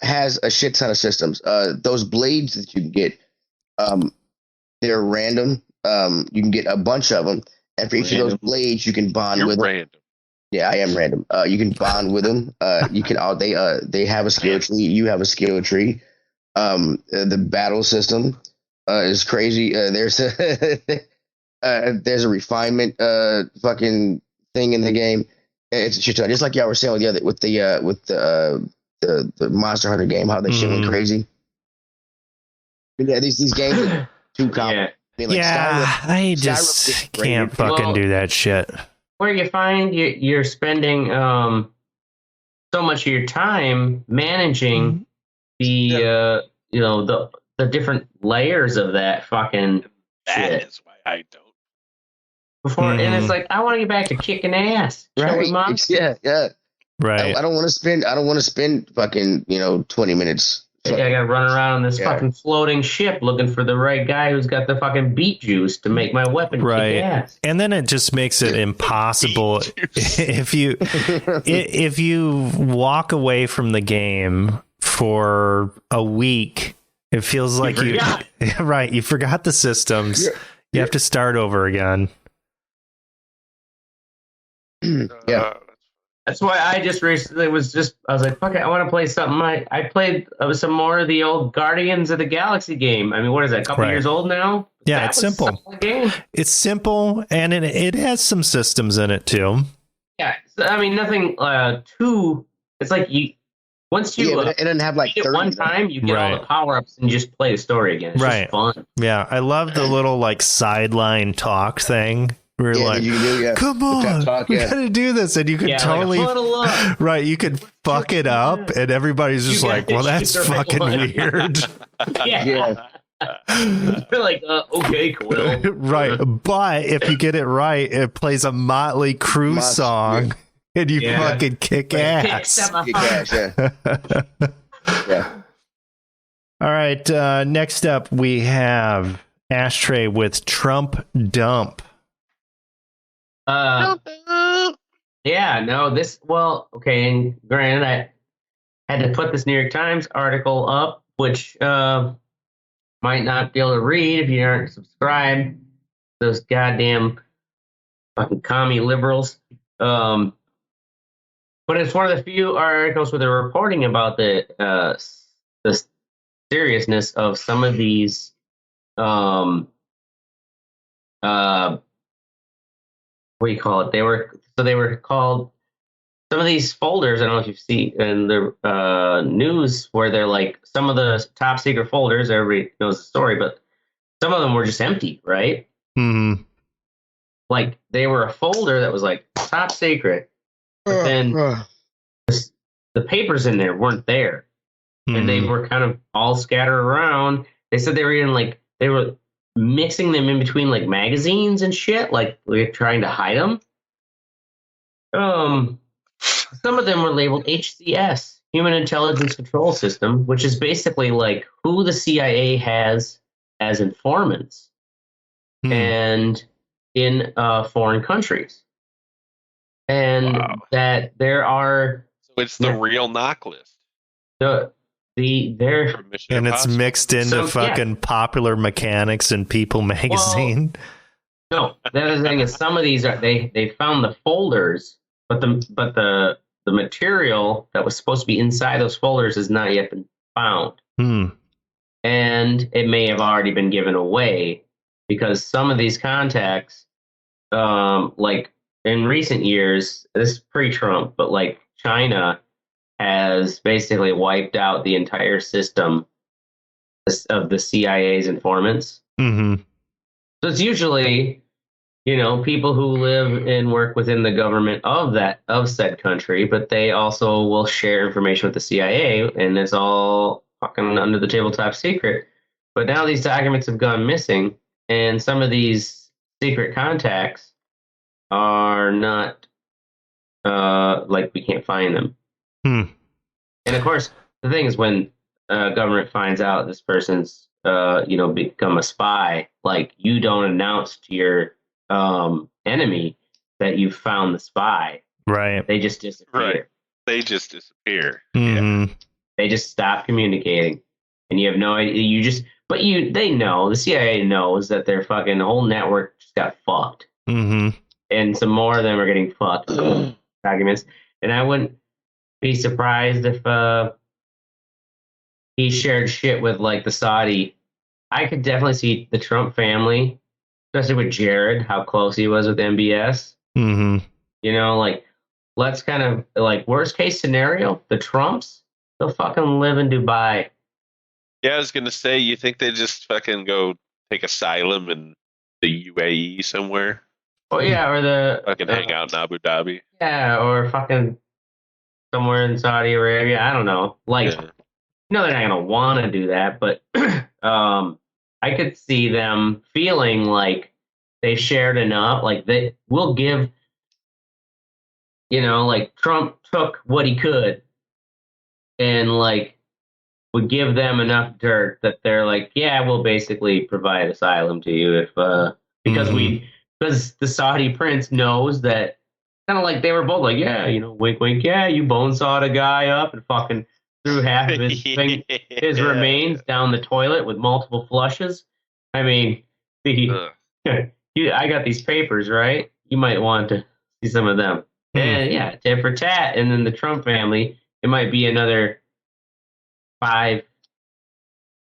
has a shit ton of systems. Those blades that you can get, they're random. You can get a bunch of them, and for each of those blades, you can bond You're with them. random. Yeah, I am random. You can bond with them. You can they have a skill tree. You have a skill tree. The battle system is crazy. There's a refinement fucking thing in the game. It's a shit ton. Just like y'all were saying with the Monster Hunter game, how they shit went crazy. But yeah, these games are too common. Yeah. I mean, like Yeah, Skyrim I gets just rated. can't fucking Well- do that shit. Where you find you're spending so much of your time managing the the different layers of that fucking That shit. is why I don't. And it's like, I want to get back to kicking ass. Shall we, Mom? Yeah. Right. I don't want to spend fucking 20 minutes. I gotta run around on this Yeah. fucking floating ship looking for the right guy who's got the fucking beet juice to make my weapon Right. kick ass. And then it just makes it impossible if you walk away from the game for a week. It feels like you right. You forgot the systems. You have to start over again. Yeah. That's why I just recently I was like, fuck it, I want to play something. I played some more of the old Guardians of the Galaxy game. I mean, what is that, a couple Right. years old now? Yeah, That it's was a simple. solid game. It's simple, and it has some systems in it too. Yeah, so, I mean, nothing too. It's like once you but it doesn't have like beat it 30. one time, you get all Right. the power ups and you just play the story again. It's Right. just fun. Yeah, I love the little like sideline talk thing We're like, come on, we gotta do this, and you could totally, right? You could fuck it up, and everybody's just like, well, that's fucking weird. Yeah. They're like, okay, Quill. Right, but if you get it right, it plays a Motley Crue song, and you fucking kick ass. Kick ass, yeah. All right, next up we have Ashtray with Trump Dump. Yeah, no, okay, and granted, I had to put this New York Times article up, which might not be able to read if you aren't subscribed. Those goddamn fucking commie liberals. But it's one of the few articles where they're reporting about the seriousness of some of these what do you call it? They were called some of these folders. I don't know if you've seen in the news where they're like some of the top secret folders. Everybody knows the story, but some of them were just empty, right? Mm-hmm. Like they were a folder that was like top secret, but then the papers in there weren't there, and they were kind of all scattered around. They said they were even they were mixing them in between like magazines and shit, like we're trying to hide them. Some of them were labeled HCS, Human Intelligence Control System, which is basically like who the CIA has as informants and in foreign countries. And that there are... So it's the real knock list. And it's mixed into fucking Popular Mechanics and People magazine. Well, no, the other thing is some of these are they found the folders, but the material that was supposed to be inside those folders has not yet been found. And it may have already been given away because some of these contacts, like in recent years, this is pre-Trump, but like China has basically wiped out the entire system of the CIA's informants. So it's usually, people who live and work within the government of said country, but they also will share information with the CIA, and it's all fucking under the table top secret. But now these documents have gone missing, and some of these secret contacts are not we can't find them. And of course, the thing is, when government finds out this person's, become a spy, like you don't announce to your enemy that you found the spy. Right. They just disappear. Right. They just disappear. They just stop communicating, and you have no idea. They know, the CIA knows that their fucking whole network just got fucked. And some more of them are getting fucked. Documents, and I wouldn't be surprised if he shared shit with like the Saudi. I could definitely see the Trump family, especially with Jared, how close he was with MBS. Let's kind of like worst case scenario, the Trumps, they'll fucking live in Dubai. Yeah, I was gonna say, you think they just fucking go take asylum in the UAE somewhere? Oh yeah, or the fucking hang out in Abu Dhabi. Yeah, or fucking somewhere in Saudi Arabia. I don't know. They're not gonna want to do that, but I could see them feeling like they shared enough. Like they will give, like Trump took what he could, and like would give them enough dirt that they're like, yeah, we'll basically provide asylum to you if because the Saudi prince knows that. Kind of like they were both like, yeah, wink, wink, yeah, you bonesawed a guy up and fucking threw half of his remains down the toilet with multiple flushes. I mean, I got these papers, right? You might want to see some of them. And yeah, tit for tat. And then the Trump family, it might be another 5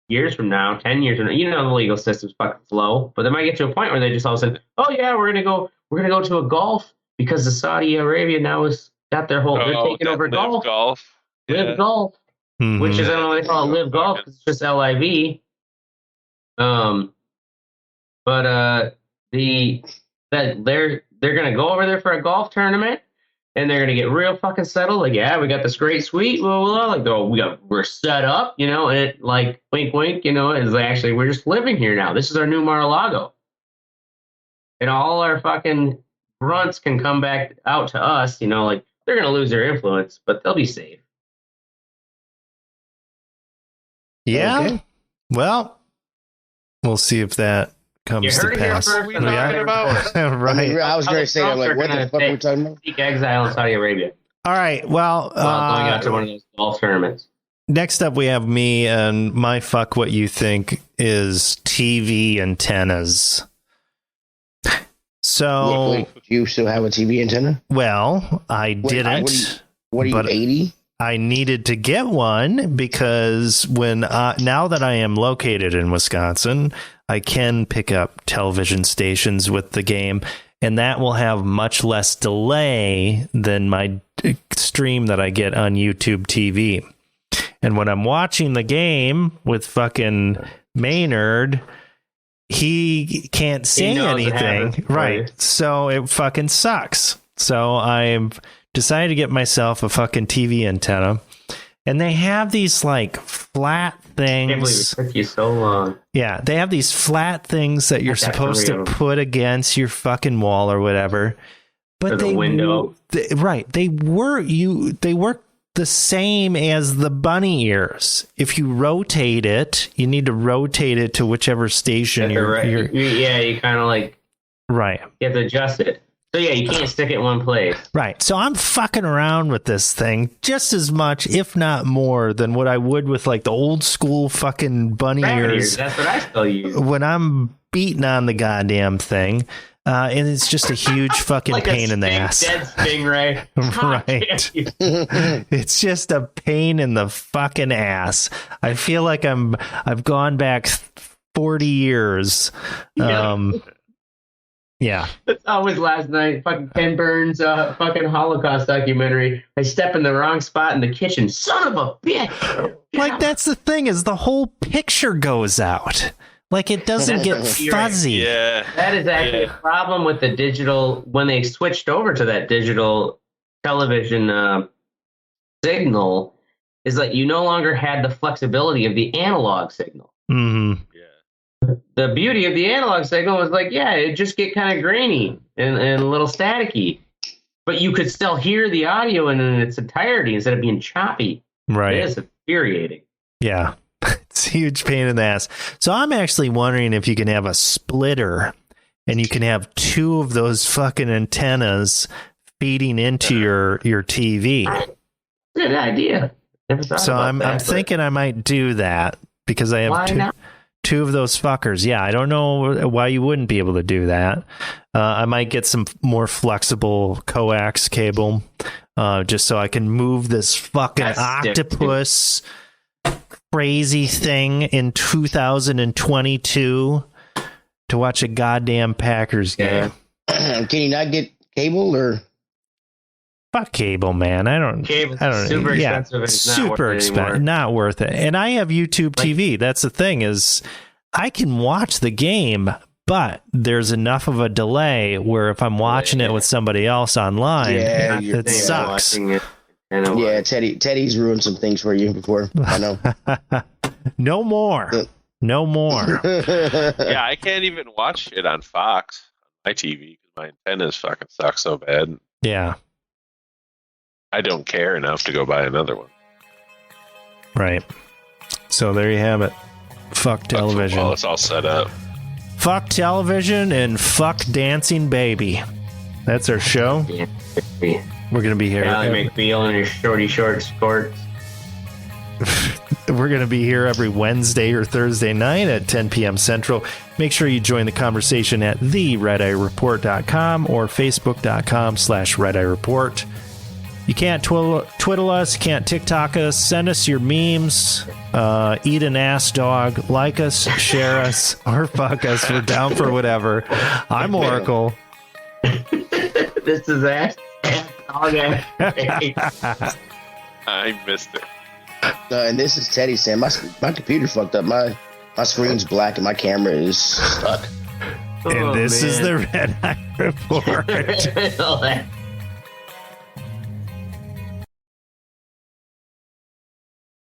years from now, 10 years from now. The legal system's fucking slow, but they might get to a point where they just all of a sudden, oh yeah, we're gonna go to a Gulf. Because the Saudi Arabia now has got their whole, they're taking over Gulf. Live Gulf. Which is, I don't know what they call it, Live Gulf, because it's just LIV. The that they're gonna go over there for a golf tournament and they're gonna get real fucking settled. Like, yeah, we got this great suite, blah, blah, blah. Like, oh, we're set up, you know, and it, like, wink, wink, you know, is actually we're just living here now. This is our new Mar-a-Lago, and all our fucking grunts can come back out to us. You know, like they're gonna lose their influence, but they'll be safe. Yeah. Okay. Well, we'll see if that comes to pass. What are we talking about? Right. I was going to say that. Like, what the fuck are we talking about? Seek exile in Saudi Arabia. All right. Well, Going out to one of those golf tournaments. next up we have me, and my fuck what you think is TV antennas. So, Wait, do you still have a TV antenna? well, I Wait, didn't. What are you, But- 80? I needed to get one because now that I am located in Wisconsin, I can pick up television stations with the game, and that will have much less delay than my stream that I get on YouTube TV. And when I'm watching the game with fucking Maynard, he can't say anything. Right. So it fucking sucks. So I've decided to get myself a fucking TV antenna, and they have these like flat I can't believe things. it took you so long. Yeah, they have these flat things that you're I've got supposed three to of them. put against your fucking wall or whatever. But Or the window. they work the same as the bunny ears. If you rotate it, you need to rotate it to whichever station you're you kind of like right. you have to adjust it. So yeah, you can't stick it in one place. Right. So I'm fucking around with this thing just as much, if not more, than what I would with like the old school fucking bunny Rabbit ears That's what I still use. when I'm beating on the goddamn thing. And it's just a huge fucking Like pain a in the ass. dead stingray. Right. It's just a pain in the fucking ass. I feel like I've gone back 40 years. Yeah. That's always last night. Fucking Ken Burns, fucking Holocaust documentary. I step in the wrong spot in the kitchen. Son of a bitch. Like, that's the thing, is the whole picture goes out. Like, it doesn't get fuzzy. Yeah. That is actually a problem with the digital. When they switched over to that digital television signal, is that you no longer had the flexibility of the analog signal. Mm-hmm. The beauty of the analog signal was like, yeah, it just get kind of grainy and a little staticky, but you could still hear the audio in its entirety instead of being choppy. Right. It is infuriating. Yeah. It's a huge pain in the ass. So I'm actually wondering if you can have a splitter and you can have two of those fucking antennas feeding into your TV. Good idea. Never thought So about I'm that, but thinking I might do that because I why have not? two of those fuckers. Yeah, I don't know why you wouldn't be able to do that. I might get some more flexible coax cable just so I can move this fucking That's octopus crazy thing in 2022 to watch a goddamn Packers game. Yeah. Can you not get cable or? Fuck cable, man. I don't. Cable's I don't. super yeah, expensive and it's not super worth it expensive. anymore. Not worth it. And I have YouTube TV. That's the thing, is I can watch the game, but there's enough of a delay where if I'm watching it with somebody else online, Yeah, it sucks. Yeah, Teddy's ruined some things for you before. I know. No more. No more. Yeah, I can't even watch it on Fox on my TV because my antennas fucking suck so bad. Yeah. I don't care enough to go buy another one. Right. So there you have it. Fuck television. Well, it's all set up. Fuck television and fuck dancing baby. That's our show. We're gonna be here. Ally McBeal in your shorty short skirts. We're going to be here every Wednesday or Thursday night at 10 p.m. Central. Make sure you join the conversation at theredeyereport.com or facebook.com/redeyereport. You can't twiddle us, you can't TikTok us, send us your memes, eat an ass dog, like us, share us, or fuck us. We're down for whatever. I'm Oracle. This is ass dog ass. I missed it. And this is Teddy saying my computer fucked up. My screen's black and my camera is stuck. And this is the Red Eye Report.